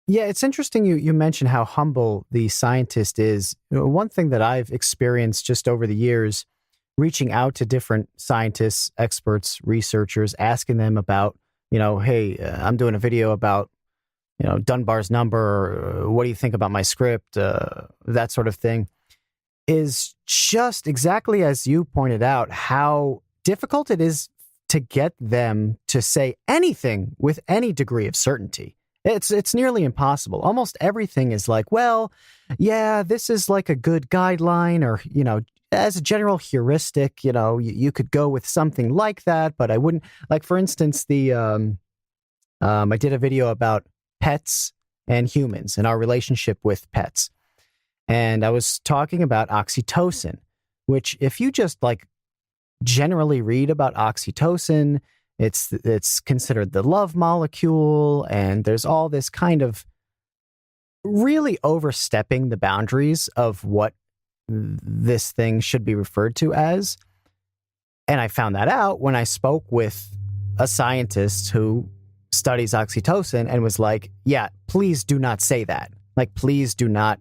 Yeah, it's interesting you mentioned how humble the scientist is. One thing that I've experienced just over the years, reaching out to different scientists, experts, researchers, asking them about, hey, I'm doing a video about, Dunbar's number. Or, what do you think about my script? That sort of thing is just exactly as you pointed out, how difficult it is to get them to say anything with any degree of certainty. It's nearly impossible. Almost everything is like, well, yeah, this is like a good guideline, or, as a general heuristic, you could go with something like that, but I wouldn't. Like, for instance, I did a video about pets and humans and our relationship with pets. And I was talking about oxytocin, which, if you just like generally read about oxytocin, it's considered the love molecule, and there's all this kind of really overstepping the boundaries of what this thing should be referred to as. And I found that out when I spoke with a scientist who studies oxytocin and was like, yeah, please do not say that. Like, please do not,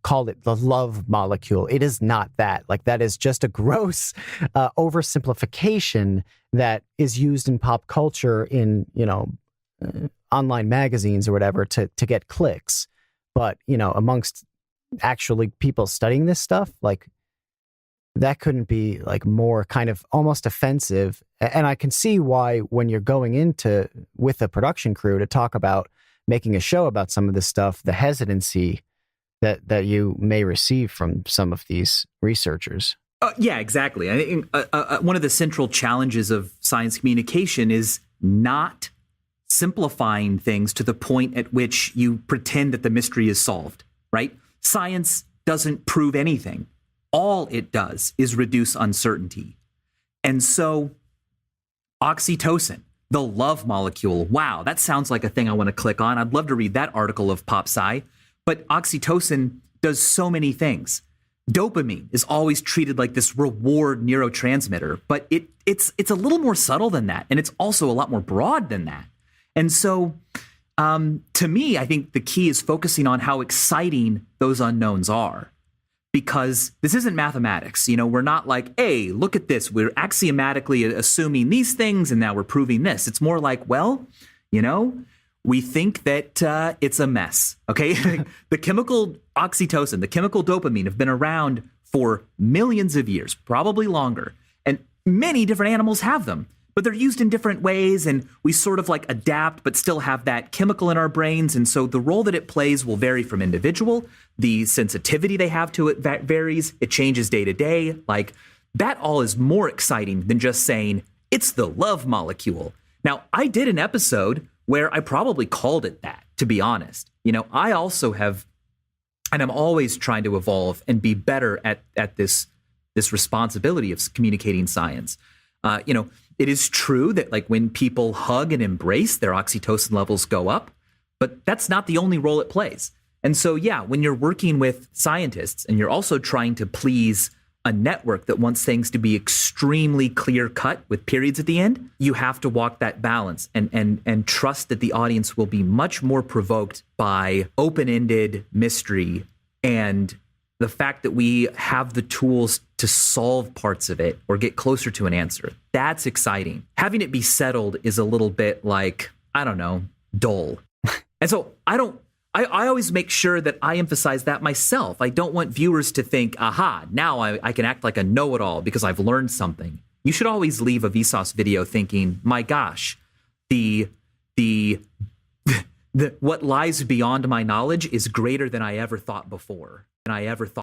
call it the love molecule. It is not that. Like, that is just a gross oversimplification that is used in pop culture in, online magazines or whatever to get clicks. But, amongst actually people studying this stuff, like, that couldn't be like more kind of almost offensive. And I can see why, when you're going into with a production crew to talk about making a show about some of this stuff, the hesitancy that you may receive from some of these researchers. Yeah, exactly. I think one of the central challenges of science communication is not simplifying things to the point at which you pretend that the mystery is solved, right? Science doesn't prove anything. All it does is reduce uncertainty. And so oxytocin, the love molecule, wow, that sounds like a thing I want to click on. I'd love to read that article of PopSci. But oxytocin does so many things. Dopamine is always treated like this reward neurotransmitter, but it's a little more subtle than that. And it's also a lot more broad than that. And so to me, I think the key is focusing on how exciting those unknowns are. Because this isn't mathematics. We're not like, hey, look at this. We're axiomatically assuming these things and now we're proving this. It's more like, well, we think that it's a mess, okay? The chemical oxytocin, the chemical dopamine have been around for millions of years, probably longer. And many different animals have them, but they're used in different ways. And we sort of like adapt, but still have that chemical in our brains. And so the role that it plays will vary from individual. The sensitivity they have to it varies. It changes day to day. Like, that all is more exciting than just saying it's the love molecule. Now, I did an episode where I probably called it that, to be honest. I also have, and I'm always trying to evolve and be better at this responsibility of communicating science. It is true that, like, when people hug and embrace, their oxytocin levels go up, but that's not the only role it plays. And so, yeah, when you're working with scientists and you're also trying to please a network that wants things to be extremely clear cut with periods at the end, you have to walk that balance and trust that the audience will be much more provoked by open-ended mystery and the fact that we have the tools to solve parts of it or get closer to an answer. That's exciting. Having it be settled is a little bit like, I don't know, dull. And so I always make sure that I emphasize that myself. I don't want viewers to think, aha, now I can act like a know-it-all because I've learned something. You should always leave a Vsauce video thinking, my gosh, what lies beyond my knowledge is greater than I ever thought before.